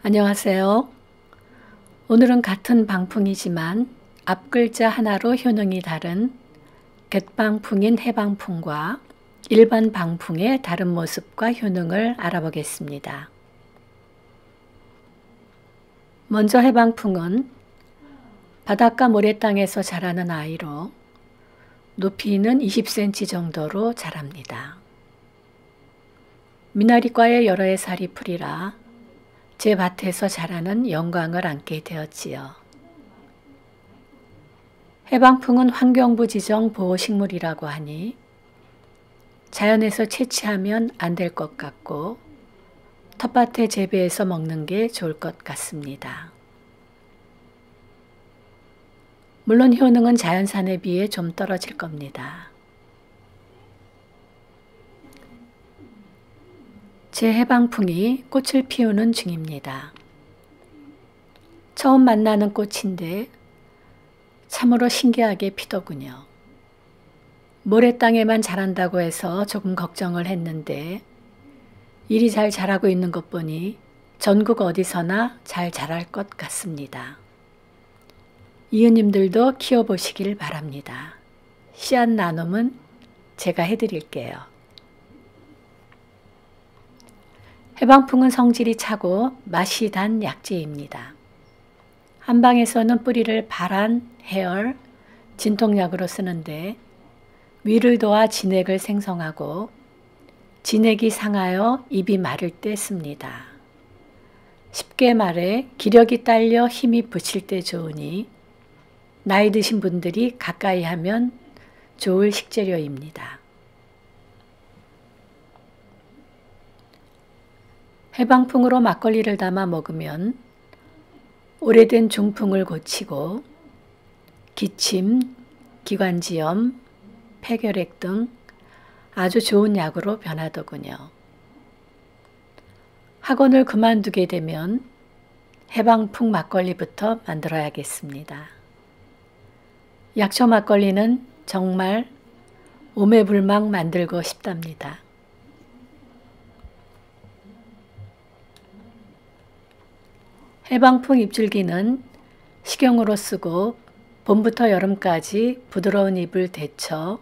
안녕하세요. 오늘은 같은 방풍이지만 앞글자 하나로 효능이 다른 갯방풍인 해방풍과 일반 방풍의 다른 모습과 효능을 알아보겠습니다. 먼저 해방풍은 바닷가 모래땅에서 자라는 아이로 높이는 20cm 정도로 자랍니다. 미나리과의 여러 해 살이 풀이라 제 밭에서 자라는 영광을 안게 되었지요. 해방풍은 환경부 지정 보호식물이라고 하니 자연에서 채취하면 안 될 것 같고 텃밭에 재배해서 먹는 게 좋을 것 같습니다. 물론 효능은 자연산에 비해 좀 떨어질 겁니다. 제 해방풍이 꽃을 피우는 중입니다. 처음 만나는 꽃인데 참으로 신기하게 피더군요. 모래땅에만 자란다고 해서 조금 걱정을 했는데 일이 잘 자라고 있는 것 보니 전국 어디서나 잘 자랄 것 같습니다. 이웃님들도 키워보시길 바랍니다. 씨앗 나눔은 제가 해드릴게요. 해방풍은 성질이 차고 맛이 단 약재입니다. 한방에서는 뿌리를 발한, 해열, 진통약으로 쓰는데 위를 도와 진액을 생성하고 진액이 상하여 입이 마를 때 씁니다. 쉽게 말해 기력이 딸려 힘이 붙일 때 좋으니 나이 드신 분들이 가까이 하면 좋을 식재료입니다. 해방풍으로 막걸리를 담아 먹으면 오래된 중풍을 고치고 기침, 기관지염, 폐결핵 등 아주 좋은 약으로 변하더군요. 학원을 그만두게 되면 해방풍 막걸리부터 만들어야겠습니다. 약초 막걸리는 정말 오매불망 만들고 싶답니다. 해방풍 잎줄기는 식용으로 쓰고 봄부터 여름까지 부드러운 잎을 데쳐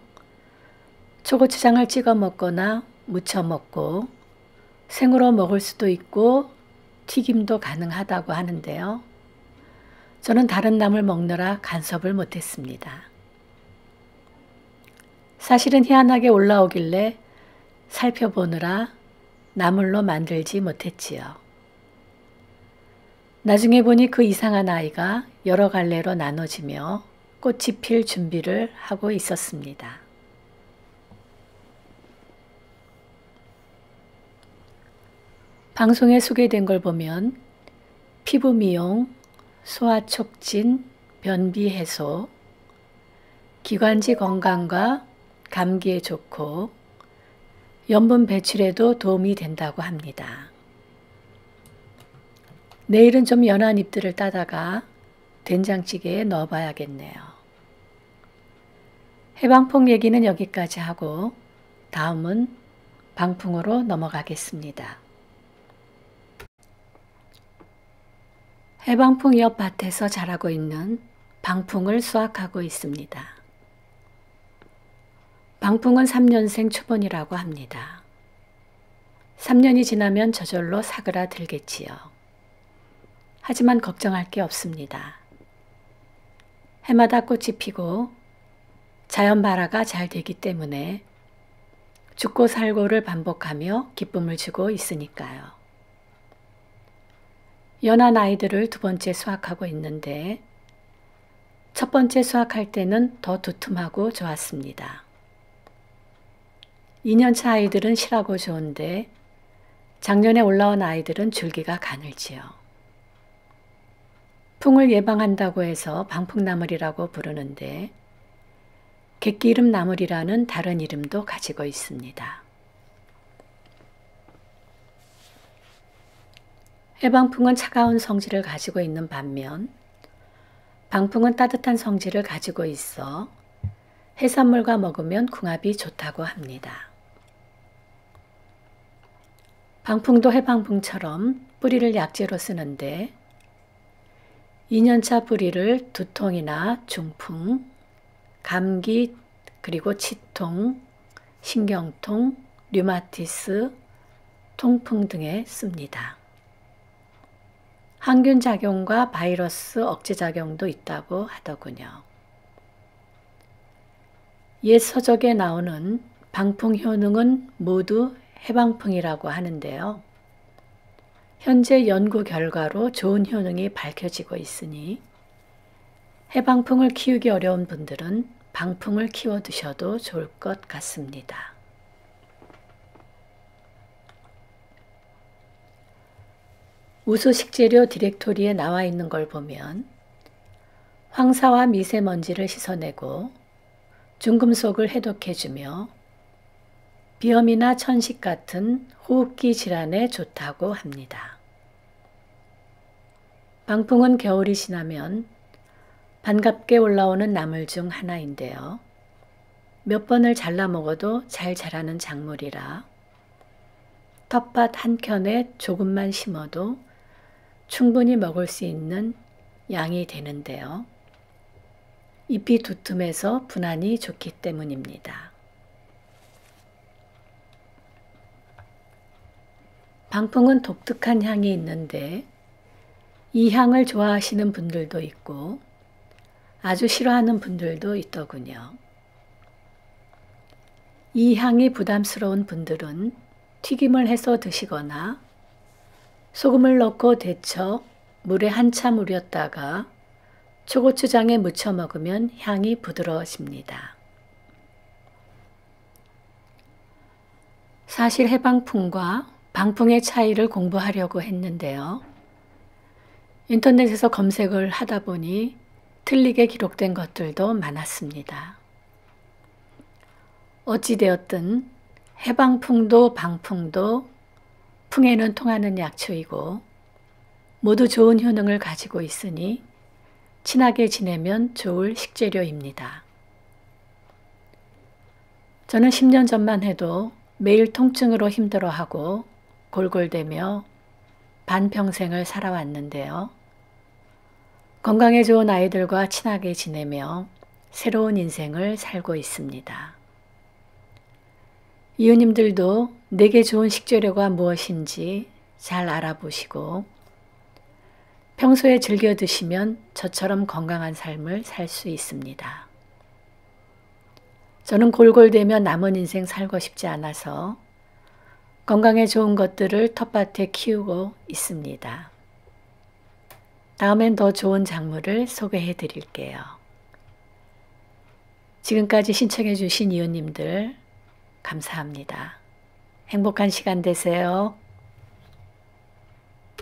초고추장을 찍어 먹거나 무쳐 먹고 생으로 먹을 수도 있고 튀김도 가능하다고 하는데요. 저는 다른 나물 먹느라 간섭을 못했습니다. 사실은 희한하게 올라오길래 살펴보느라 나물로 만들지 못했지요. 나중에 보니 그 이상한 아이가 여러 갈래로 나눠지며 꽃이 필 준비를 하고 있었습니다. 방송에 소개된 걸 보면 피부 미용, 소화 촉진, 변비 해소, 기관지 건강과 감기에 좋고 염분 배출에도 도움이 된다고 합니다. 내일은 좀 연한 잎들을 따다가 된장찌개에 넣어봐야겠네요. 해방풍 얘기는 여기까지 하고 다음은 방풍으로 넘어가겠습니다. 해방풍 옆 밭에서 자라고 있는 방풍을 수확하고 있습니다. 방풍은 3년생 초본이라고 합니다. 3년이 지나면 저절로 사그라들겠지요. 하지만 걱정할 게 없습니다. 해마다 꽃이 피고 자연 발화가 잘 되기 때문에 죽고 살고를 반복하며 기쁨을 주고 있으니까요. 연한 아이들을 두 번째 수확하고 있는데 첫 번째 수확할 때는 더 두툼하고 좋았습니다. 2년차 아이들은 실하고 좋은데 작년에 올라온 아이들은 줄기가 가늘지요. 풍을 예방한다고 해서 방풍나물이라고 부르는데 객기름 나물이라는 다른 이름도 가지고 있습니다. 해방풍은 차가운 성질을 가지고 있는 반면 방풍은 따뜻한 성질을 가지고 있어 해산물과 먹으면 궁합이 좋다고 합니다. 방풍도 해방풍처럼 뿌리를 약재로 쓰는데 2년차 뿌리를 두통이나 중풍, 감기, 그리고 치통, 신경통, 류마티스, 통풍 등에 씁니다. 항균 작용과 바이러스 억제 작용도 있다고 하더군요. 옛 서적에 나오는 방풍 효능은 모두 해방풍이라고 하는데요. 현재 연구 결과로 좋은 효능이 밝혀지고 있으니 해방풍을 키우기 어려운 분들은 방풍을 키워두셔도 좋을 것 같습니다. 우수 식재료 디렉토리에 나와 있는 걸 보면 황사와 미세먼지를 씻어내고 중금속을 해독해주며 비염이나 천식 같은 호흡기 질환에 좋다고 합니다. 방풍은 겨울이 지나면 반갑게 올라오는 나물 중 하나인데요. 몇 번을 잘라 먹어도 잘 자라는 작물이라 텃밭 한 켠에 조금만 심어도 충분히 먹을 수 있는 양이 되는데요. 잎이 두툼해서 분할이 좋기 때문입니다. 방풍은 독특한 향이 있는데 이 향을 좋아하시는 분들도 있고 아주 싫어하는 분들도 있더군요. 이 향이 부담스러운 분들은 튀김을 해서 드시거나 소금을 넣고 데쳐 물에 한참 우렸다가 초고추장에 무쳐 먹으면 향이 부드러워집니다. 사실 해방풍과 방풍의 차이를 공부하려고 했는데요. 인터넷에서 검색을 하다 보니 틀리게 기록된 것들도 많았습니다. 어찌되었든 해방풍도 방풍도 풍에는 통하는 약초이고 모두 좋은 효능을 가지고 있으니 친하게 지내면 좋을 식재료입니다. 저는 10년 전만 해도 매일 통증으로 힘들어하고 골골대며 반평생을 살아왔는데요. 건강에 좋은 아이들과 친하게 지내며 새로운 인생을 살고 있습니다. 이웃님들도 내게 좋은 식재료가 무엇인지 잘 알아보시고 평소에 즐겨 드시면 저처럼 건강한 삶을 살 수 있습니다. 저는 골골대며 남은 인생 살고 싶지 않아서 건강에 좋은 것들을 텃밭에 키우고 있습니다. 다음엔 더 좋은 작물을 소개해 드릴게요. 지금까지 신청해 주신 이웃님들 감사합니다. 행복한 시간 되세요.